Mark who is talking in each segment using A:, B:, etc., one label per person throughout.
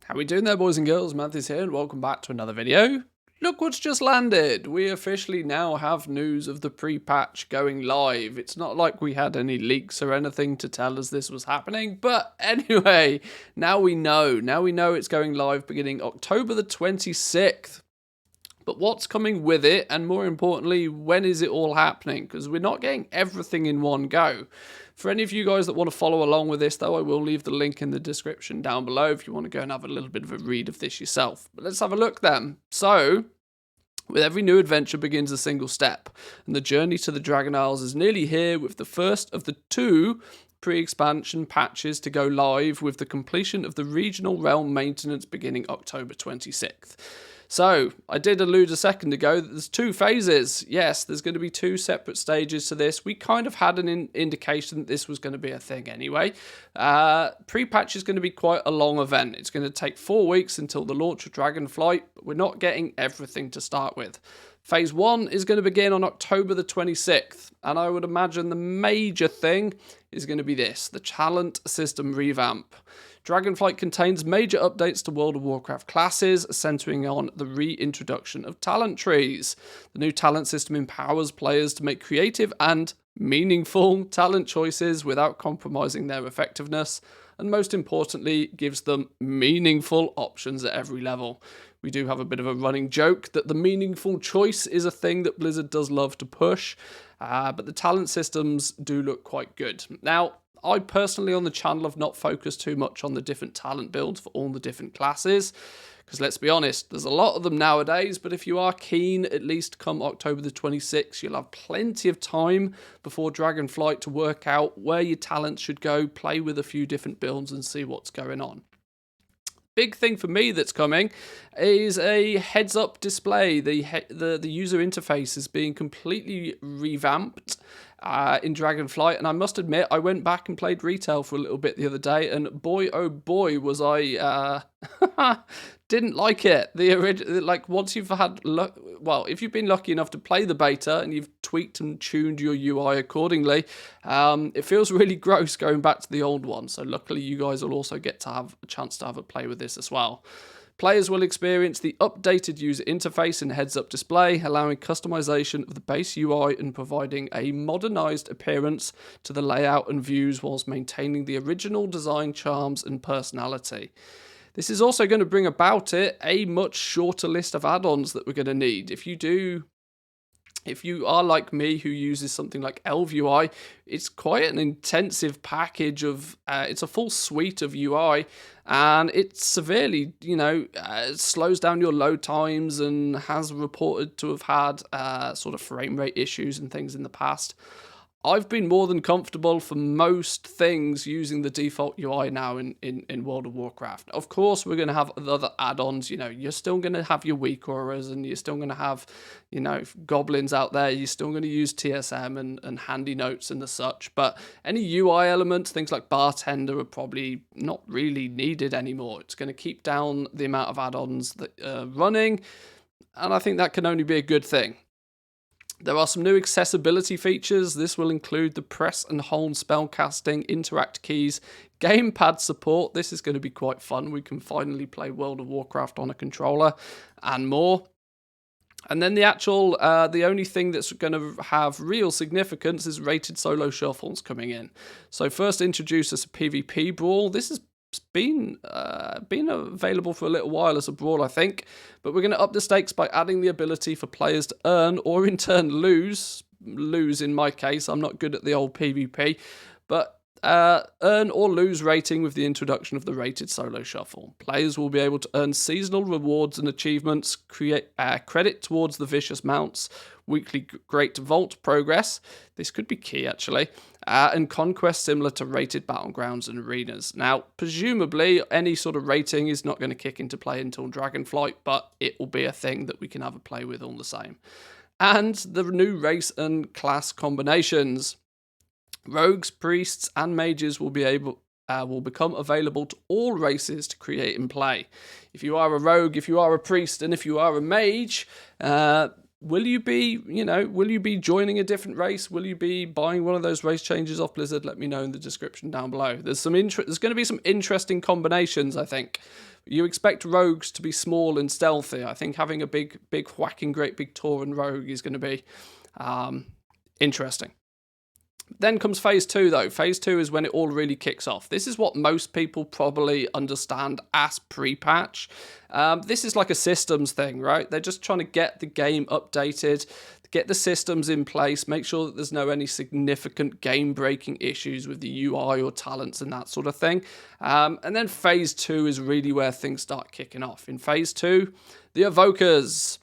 A: How we doing there, boys and girls? Manthieus here, and welcome back to another video. Look what's just landed. We officially now have news of the pre-patch going live. It's not like we had any leaks or anything to tell us this was happening, but anyway, now we know. Now we know it's going live beginning October the 26th. But what's coming with it, and more importantly, when is it all happening? Because we're not getting everything in one go. For any of you guys that want to follow along with this, though, I will leave the link in the description down below if you want to go and have a little bit of a read of this yourself. But let's have a look then. So, with every new adventure begins a single step, and the journey to the Dragon Isles is nearly here with the first of the two pre-expansion patches to go live, with the completion of the regional realm maintenance beginning October 26th. So, I did allude a second ago that there's two phases. Yes, there's going to be two separate stages to this. We kind of had an indication that this was going to be a thing anyway. Pre-patch is going to be quite a long event. It's going to take 4 weeks until the launch of Dragonflight, but we're not getting everything to start with. Phase 1 is going to begin on October the 26th, and I would imagine the major thing is going to be this, the talent system revamp. Dragonflight contains major updates to World of Warcraft classes, centering on the reintroduction of talent trees. The new talent system empowers players to make creative and meaningful talent choices without compromising their effectiveness, and most importantly, gives them meaningful options at every level. We do have a bit of a running joke that the meaningful choice is a thing that Blizzard does love to push, but the talent systems do look quite good. Now, I personally on the channel have not focused too much on the different talent builds for all the different classes, because let's be honest, there's a lot of them nowadays, but if you are keen, at least come October the 26th, you'll have plenty of time before Dragonflight to work out where your talents should go, play with a few different builds and see what's going on. Big thing for me that's coming is a heads-up display. The user interface is being completely revamped in Dragonflight, and I must admit I went back and played retail for a little bit the other day, and boy oh boy was I didn't like it. Once you've had if you've been lucky enough to play the beta and you've tweaked and tuned your UI accordingly, it feels really gross going back to the old one. So luckily you guys will also get to have a chance to have a play with this as well. Players will experience the updated user interface and heads-up display, allowing customization of the base UI and providing a modernized appearance to the layout and views whilst maintaining the original design charms and personality. This is also going to bring about a much shorter list of add-ons that we're going to need. If you are like me who uses something like ElvUI, it's quite an intensive package of, it's a full suite of UI, and it severely, slows down your load times and has reported to have had sort of frame rate issues and things in the past. I've been more than comfortable for most things using the default UI now in World of Warcraft. Of course, we're going to have other add-ons. You're still going to have your weak auras, and you're still going to have, goblins out there. You're still going to use TSM and handy notes and the such. But any UI elements, things like bartender, are probably not really needed anymore. It's going to keep down the amount of add-ons that are running, and I think that can only be a good thing. There are some new accessibility features. This will include the press and hold spellcasting, interact keys, gamepad support. This is going to be quite fun. We can finally play World of Warcraft on a controller and more. And then the only thing that's going to have real significance is rated solo shuffles coming in. So first introduce us a PvP brawl. This has been available for a little while as a brawl, I think, but we're going to up the stakes by adding the ability for players to earn or in turn lose in my case. I'm not good at the old PvP, but earn or lose rating with the introduction of the rated solo shuffle. Players will be able to earn seasonal rewards and achievements, create credit towards the vicious mounts, weekly great vault progress, this could be key actually, and conquest similar to rated battlegrounds and arenas. Now, presumably any sort of rating is not going to kick into play until Dragonflight, but it will be a thing that we can have a play with all the same. And the new race and class combinations. Rogues, priests, and mages will become available to all races to create and play. If you are a rogue, if you are a priest, and if you are a mage, will you be joining a different race? Will you be buying one of those race changes off Blizzard? Let me know in the description down below. There's going to be some interesting combinations, I think. You expect rogues to be small and stealthy. I think having a big whacking great big Tauren rogue is going to be interesting. Then comes phase 2 though. Phase 2 is when it all really kicks off. This is what most people probably understand as pre-patch. This is like a systems thing, right? They're just trying to get the game updated, get the systems in place, make sure that there's any significant game-breaking issues with the UI or talents and that sort of thing. And then phase 2 is really where things start kicking off. In phase 2, the Evokers.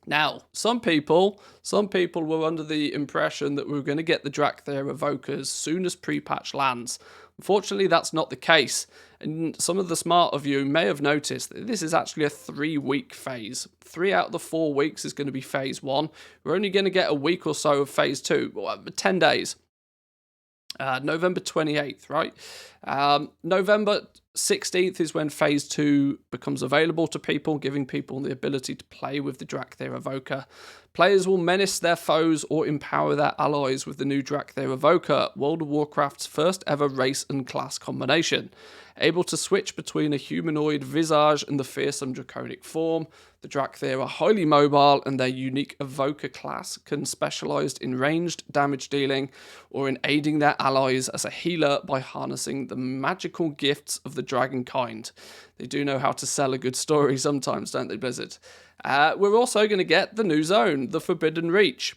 A: Now, some people were under the impression that we were going to get the Dragonflight Evokers soon as pre-patch lands. Unfortunately, that's not the case. And some of the smart of you may have noticed that this is actually a 3-week phase. 3 out of the 4 weeks is going to be phase 1. We're only going to get a week or so of phase 2, 10 days. November 28th, right? November 16th is when phase 2 becomes available to people, giving people the ability to play with the Dragonflight Evoker. Players will menace their foes or empower their allies with the new Dragonflight Evoker, World of Warcraft's first ever race and class combination. Able to switch between a humanoid visage and the fearsome draconic form, the Dragonflight are highly mobile, and their unique Evoker class can specialise in ranged damage dealing or in aiding their allies as a healer by harnessing the magical gifts of the dragon kind. They do know how to sell a good story sometimes, don't they, Blizzard? We're also going to get the new zone, the Forbidden Reach.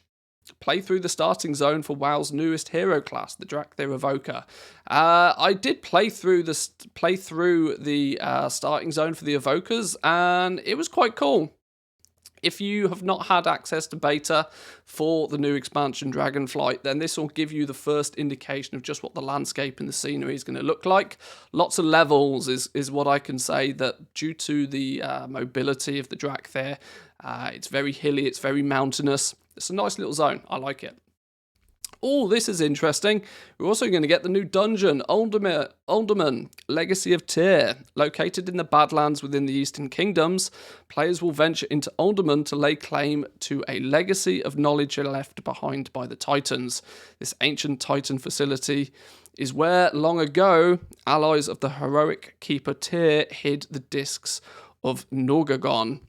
A: Play through the starting zone for WoW's newest hero class, the Dragonflight Evoker. I did play through the starting zone for the Evokers, and it was quite cool. If you have not had access to beta for the new expansion Dragonflight, then this will give you the first indication of just what the landscape and the scenery is going to look like. Lots of levels is what I can say, that due to the mobility of the Dragonflight, it's very hilly, it's very mountainous. It's a nice little zone. I like it. Oh, this is interesting. We're also going to get the new dungeon, Uldaman, Legacy of Tyr. Located in the Badlands within the Eastern Kingdoms, players will venture into Uldaman to lay claim to a legacy of knowledge left behind by the Titans. This ancient Titan facility is where, long ago, allies of the heroic Keeper Tyr hid the discs of Norgagon.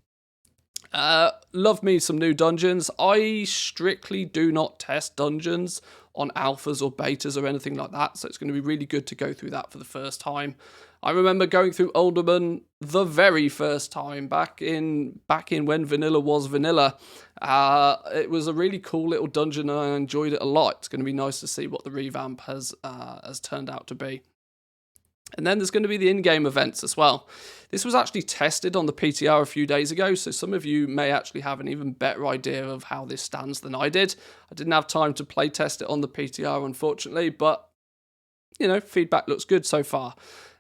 A: Love me some new dungeons. I strictly do not test dungeons on alphas or betas or anything like that, so it's going to be really good to go through that for the first time. I remember going through Uldaman the very first time back in when vanilla was vanilla. It was a really cool little dungeon and I enjoyed it a lot. It's going to be nice to see what the revamp has turned out to be. And then there's going to be the in-game events as well. This was actually tested on the PTR a few days ago, so some of you may actually have an even better idea of how this stands than I did. I didn't have time to play test it on the PTR, unfortunately, but, you know, feedback looks good so far.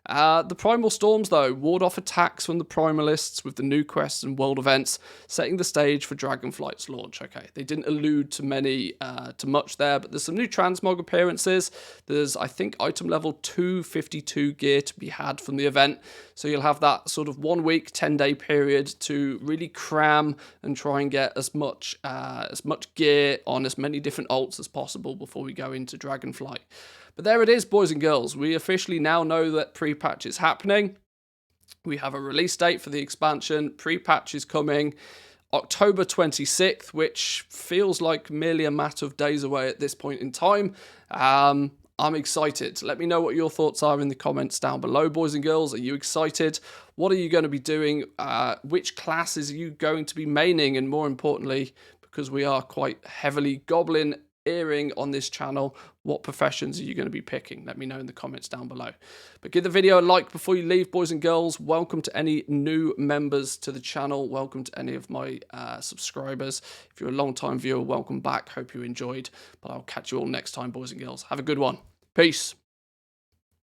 A: The Primal Storms, though, ward off attacks from the Primalists with the new quests and world events, setting the stage for Dragonflight's launch. Okay, they didn't allude to much there, but there's some new transmog appearances. There's, I think, item level 252 gear to be had from the event, so you'll have that sort of 1 week, 10-day period to really cram and try and get as much gear on as many different alts as possible before we go into Dragonflight. But there it is, boys and girls. We officially now know that pre-patch is happening. We have a release date for the expansion. Pre-patch is coming October 26th, which feels like merely a matter of days away at this point in time. I'm excited. Let me know what your thoughts are in the comments down below, boys and girls. Are you excited? What are you going to be doing? Which classes are you going to be maining? And more importantly, because we are quite heavily goblin earring on this channel, what professions are you going to be picking? Let me know in the comments down below. But give the video a like before you leave, boys and girls. Welcome to any new members to the channel. Welcome to any of my subscribers. If you're a long-time viewer, welcome back. Hope you enjoyed. But I'll catch you all next time, boys and girls. Have a good one. Peace.